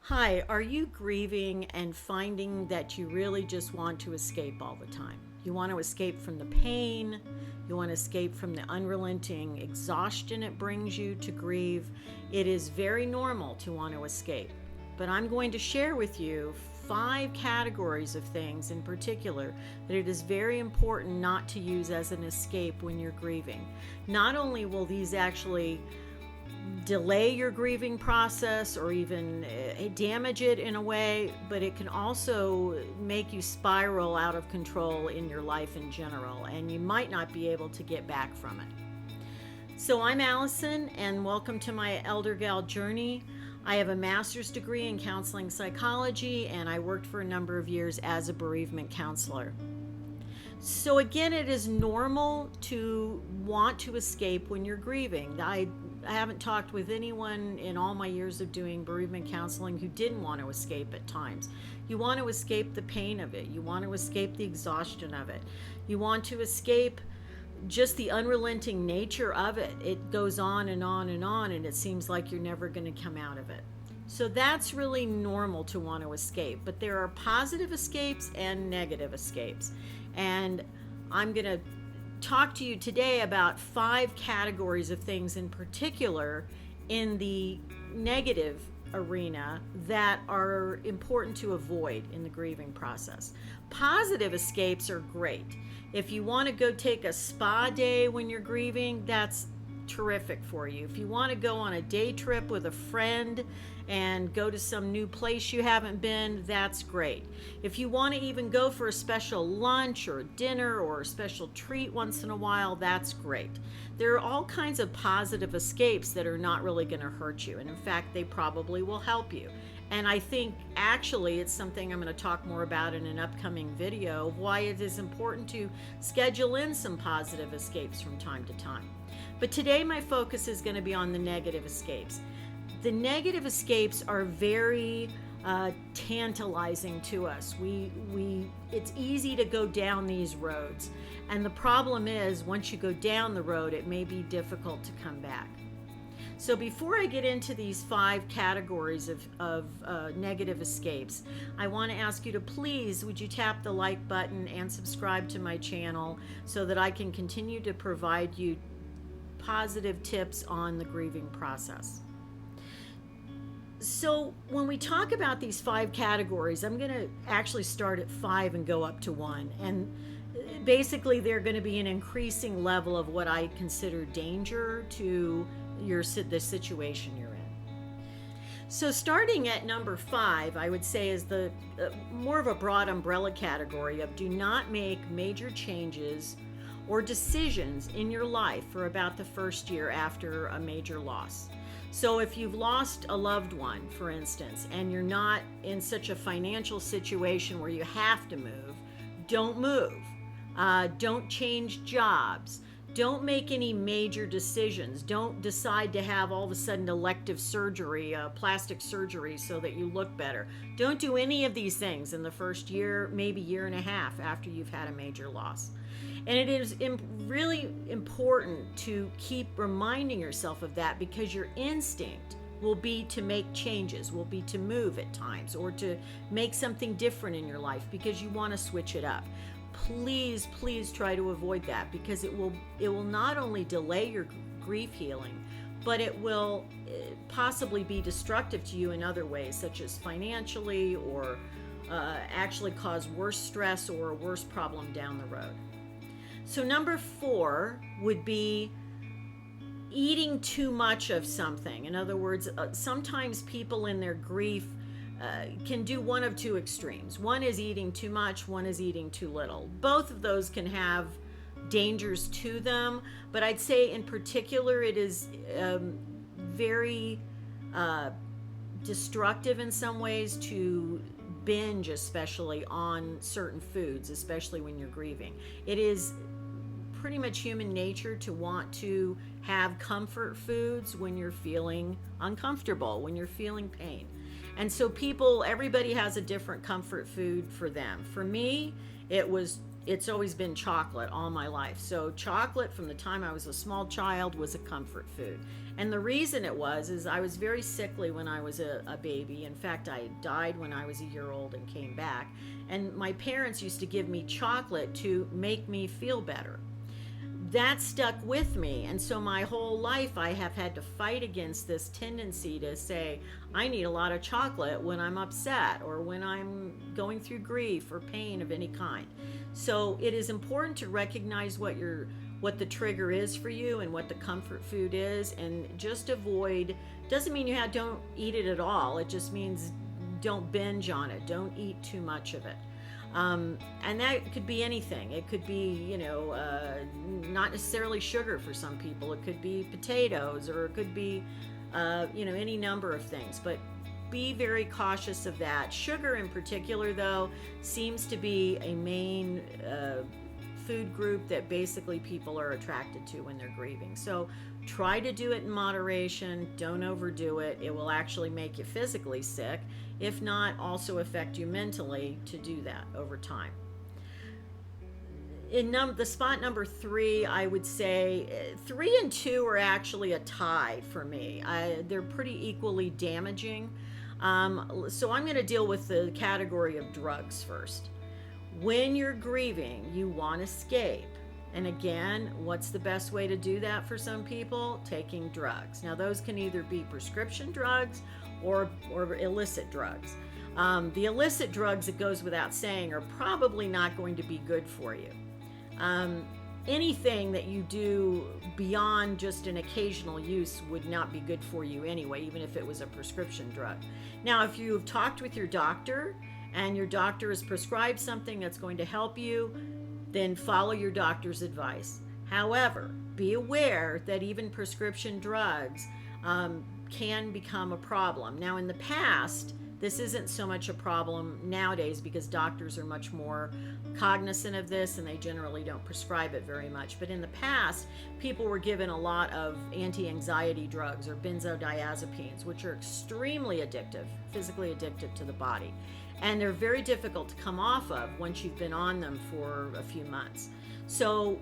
Hi, are you grieving and finding that you really just want to escape all the time? You want to escape from the pain, you want to escape from the unrelenting exhaustion it brings you to grieve. It is very normal to want to escape. But I'm going to share with you 5 categories of things in particular that it is very important not to use as an escape when you're grieving. Not only will these actually delay your grieving process or even damage it in a way, but it can also make you spiral out of control in your life in general, and you might not be able to get back from it. So I'm Allison, and welcome to my Elder Gal journey. I have a master's degree in counseling psychology, and I worked for a number of years as a bereavement counselor. So again, it is normal to want to escape when you're grieving. I haven't talked with anyone in all my years of doing bereavement counseling who didn't want to escape at times. You want to escape the pain of it. You want to escape the exhaustion of it. You want to escape just the unrelenting nature of it. It goes on and on and on, and it seems like you're never going to come out of it. So that's really normal to want to escape. But there are positive escapes and negative escapes. And I'm going to talk to you today about 5 categories of things in particular in the negative arena that are important to avoid in the grieving process. Positive escapes are great. If you want to go take a spa day when you're grieving, that's terrific for you. If you want to go on a day trip with a friend and go to some new place you haven't been, that's great. If you want to even go for a special lunch or dinner or a special treat once in a while, that's great. There are all kinds of positive escapes that are not really going to hurt you, and in fact, they probably will help you. And I think actually it's something I'm going to talk more about in an upcoming video of why it is important to schedule in some positive escapes from time to time. But today my focus is going to be on the negative escapes. The negative escapes are very tantalizing to us. It's easy to go down these roads. And the problem is, once you go down the road, it may be difficult to come back. So before I get into these 5 categories of negative escapes, I want to ask you to please, would you tap the like button and subscribe to my channel so that I can continue to provide you positive tips on the grieving process. So when we talk about these 5 categories, I'm going to actually start at 5 and go up to 1. And basically they're going to be an increasing level of what I consider danger to the situation you're in. So starting at number 5, I would say is the more of a broad umbrella category of do not make major changes or decisions in your life for about the first year after a major loss. So if you've lost a loved one, for instance, and you're not in such a financial situation where you have to move, don't move. Don't change jobs. Don't make any major decisions. Don't decide to have all of a sudden elective surgery, plastic surgery, so that you look better. Don't do any of these things in the first year, maybe year and a half after you've had a major loss. And it is really important to keep reminding yourself of that, because your instinct will be to make changes, will be to move at times, or to make something different in your life because you want to switch it up. Please try to avoid that, because it will not only delay your grief healing, but it will possibly be destructive to you in other ways, such as financially, or actually cause worse stress or a worse problem down the road. So number 4 would be eating too much of something. In other words, sometimes people in their grief can do one of 2 extremes. One is eating too much, one is eating too little. Both of those can have dangers to them, but I'd say in particular it is very destructive in some ways to binge, especially on certain foods, especially when you're grieving. It is pretty much human nature to want to have comfort foods when you're feeling uncomfortable, when you're feeling pain. And so everybody has a different comfort food for them. For me, it was it's always been chocolate all my life. So chocolate from the time I was a small child was a comfort food. And the reason it was is I was very sickly when I was a baby. In fact, I died when I was a year old and came back. And my parents used to give me chocolate to make me feel better. That stuck with me, and so my whole life I have had to fight against this tendency to say I need a lot of chocolate when I'm upset or when I'm going through grief or pain of any kind. So it is important to recognize what the trigger is for you and what the comfort food is, and just avoid. Doesn't mean don't eat it at all. It just means don't binge on it. Don't eat too much of it. And that could be anything. It could be, not necessarily sugar for some people. It could be potatoes, or it could be, any number of things. But be very cautious of that. Sugar in particular, though, seems to be a main food group that basically people are attracted to when they're grieving. So try to do it in moderation. Don't overdo it. It will actually make you physically sick, if not also affect you mentally, to do that over time. In the spot number 3, I would say 3 and 2 are actually a tie for me. They're pretty equally damaging. So I'm going to deal with the category of drugs first. When you're grieving, you want to escape. And again, what's the best way to do that for some people? Taking drugs. Now, those can either be prescription drugs or illicit drugs. The illicit drugs, it goes without saying, are probably not going to be good for you. Anything that you do beyond just an occasional use would not be good for you anyway, even if it was a prescription drug. Now, if you've talked with your doctor and your doctor has prescribed something that's going to help you, then follow your doctor's advice. However, be aware that even prescription drugs can become a problem. Now, in the past, this isn't so much a problem nowadays because doctors are much more cognizant of this and they generally don't prescribe it very much. But in the past, people were given a lot of anti-anxiety drugs or benzodiazepines, which are extremely addictive, physically addictive to the body. And they're very difficult to come off of once you've been on them for a few months. So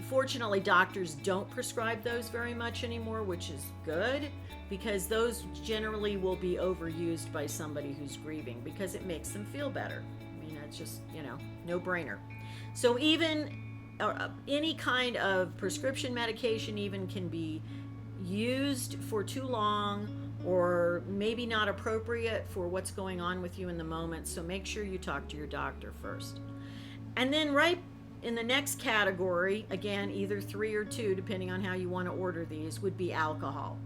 fortunately, doctors don't prescribe those very much anymore, which is good, because those generally will be overused by somebody who's grieving because it makes them feel better. I mean, it's just, no brainer. So even any kind of prescription medication even can be used for too long or maybe not appropriate for what's going on with you in the moment. So make sure you talk to your doctor first. And then right in the next category, again, either 3 or 2, depending on how you want to order these, would be alcohol.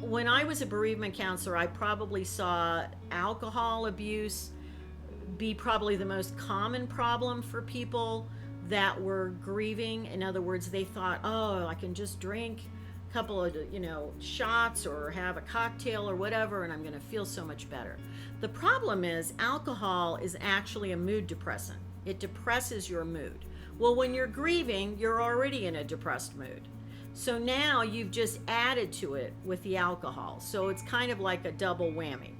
When I was a bereavement counselor, I probably saw alcohol abuse be probably the most common problem for people that were grieving. In other words, they thought, oh, I can just drink a couple of, shots or have a cocktail or whatever, and I'm going to feel so much better. The problem is alcohol is actually a mood depressant. It depresses your mood. Well, when you're grieving, you're already in a depressed mood. So now you've just added to it with the alcohol. So it's kind of like a double whammy.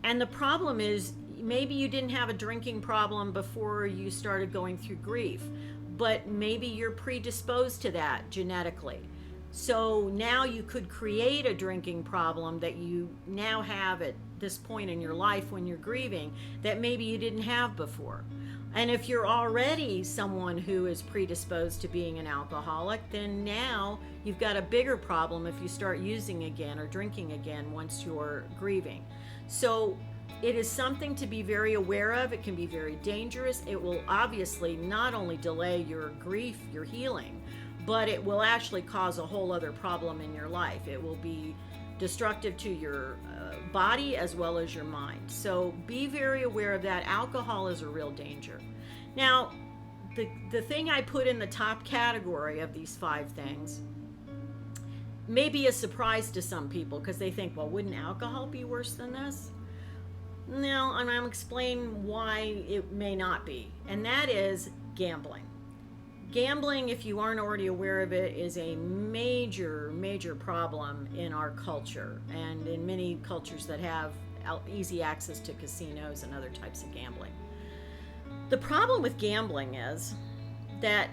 And the problem is, maybe you didn't have a drinking problem before you started going through grief, but maybe you're predisposed to that genetically. So now you could create a drinking problem that you now have at this point in your life when you're grieving that maybe you didn't have before. And if you're already someone who is predisposed to being an alcoholic, then now you've got a bigger problem if you start using again or drinking again once you're grieving. So it is something to be very aware of. It can be very dangerous. It will obviously not only delay your grief, your healing, but it will actually cause a whole other problem in your life. It will be destructive to your body as well as your mind. So be very aware of that. Alcohol is a real danger. Now, the thing I put in the top category of these 5 things may be a surprise to some people because they think, well, wouldn't alcohol be worse than this? No, and I'll explain why it may not be. And that is gambling. Gambling, if you aren't already aware of it, is a major, major problem in our culture and in many cultures that have easy access to casinos and other types of gambling. The problem with gambling is that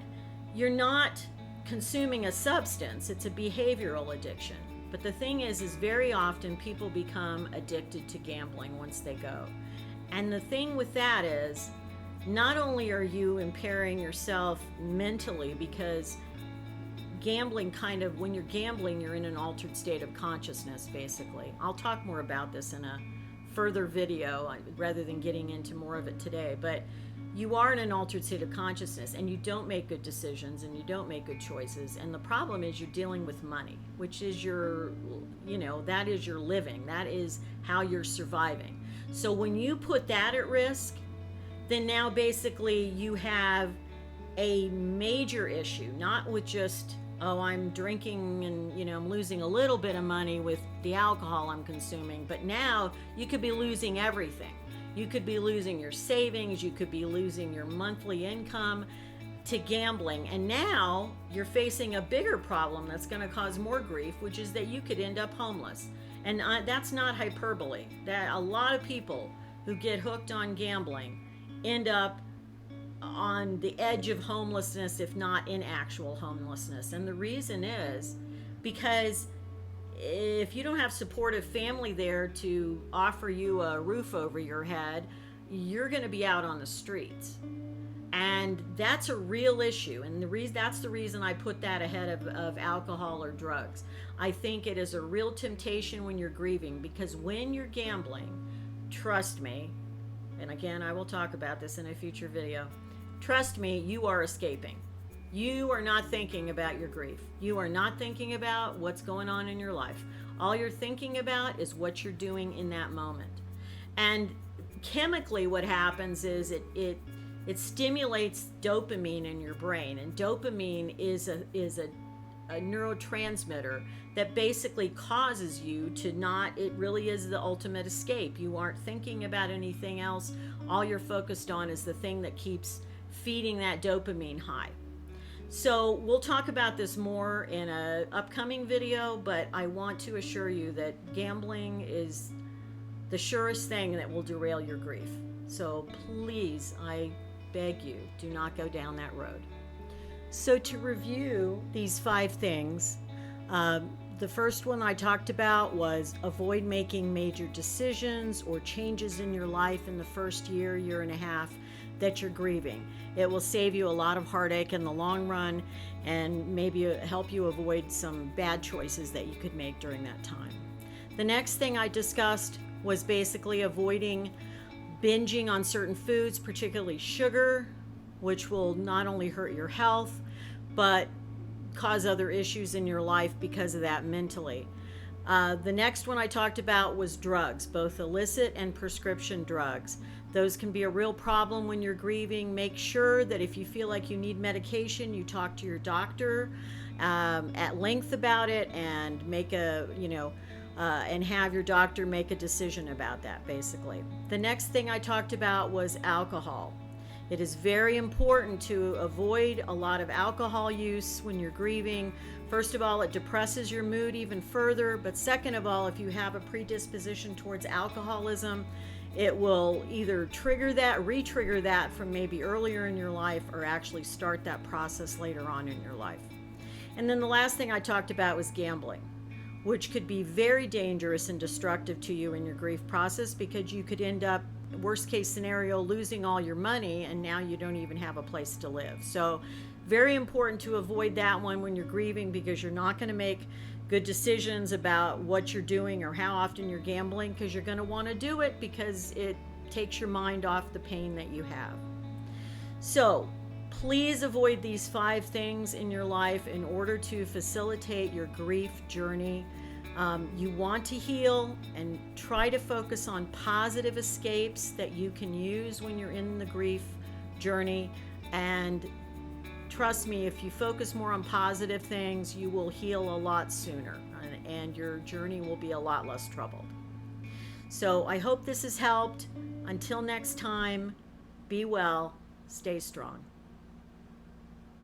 you're not consuming a substance, it's a behavioral addiction. But the thing is very often people become addicted to gambling once they go. And the thing with that is, not only are you impairing yourself mentally, because gambling kind of, when you're gambling, you're in an altered state of consciousness, basically. I'll talk more about this in a further video rather than getting into more of it today. But you are in an altered state of consciousness and you don't make good decisions and you don't make good choices. And the problem is you're dealing with money, which is your, that is your living. That is how you're surviving. So when you put that at risk, then now basically you have a major issue, not with just, oh, I'm drinking and, I'm losing a little bit of money with the alcohol I'm consuming, but now you could be losing everything. You could be losing your savings, you could be losing your monthly income to gambling, and now you're facing a bigger problem that's going to cause more grief, which is that you could end up homeless. And that's not hyperbole. That a lot of people who get hooked on gambling end up on the edge of homelessness, if not in actual homelessness. And the reason is because if you don't have supportive family there to offer you a roof over your head, you're going to be out on the streets. And that's a real issue. And that's the reason I put that ahead of alcohol or drugs. I think it is a real temptation when you're grieving, because when you're gambling, trust me, and again, I will talk about this in a future video, trust me, you are escaping. You are not thinking about your grief. You are not thinking about what's going on in your life. All you're thinking about is what you're doing in that moment. And chemically what happens is it stimulates dopamine in your brain. And dopamine is a neurotransmitter that basically causes you to not, it really is the ultimate escape. You aren't thinking about anything else. All you're focused on is the thing that keeps feeding that dopamine high. So we'll talk about this more in an upcoming video, but I want to assure you that gambling is the surest thing that will derail your grief. So please, I beg you, do not go down that road. So to review these 5 things, the first one I talked about was avoid making major decisions or changes in your life in the first year and a half that you're grieving. It will save you a lot of heartache in the long run and maybe help you avoid some bad choices that you could make during that time. The next thing I discussed was basically avoiding binging on certain foods, particularly sugar, which will not only hurt your health, but cause other issues in your life because of that mentally. The next one I talked about was drugs, both illicit and prescription drugs. Those can be a real problem when you're grieving. Make sure that if you feel like you need medication, you talk to your doctor at length about it and make and have your doctor make a decision about that, basically. The next thing I talked about was alcohol. It is very important to avoid a lot of alcohol use when you're grieving. First of all, it depresses your mood even further, but second of all, if you have a predisposition towards alcoholism, it will either re-trigger that from maybe earlier in your life, or actually start that process later on in your life. And then the last thing I talked about was gambling, which could be very dangerous and destructive to you in your grief process, because you could end up, worst case scenario, losing all your money, and now you don't even have a place to live. So very important to avoid that one when you're grieving, because you're not going to make good decisions about what you're doing or how often you're gambling, because you're going to want to do it because it takes your mind off the pain that you have. So please avoid these 5 things in your life in order to facilitate your grief journey. You want to heal and try to focus on positive escapes that you can use when you're in the grief journey. And trust me, if you focus more on positive things, you will heal a lot sooner and your journey will be a lot less troubled. So I hope this has helped. Until next time, be well, stay strong.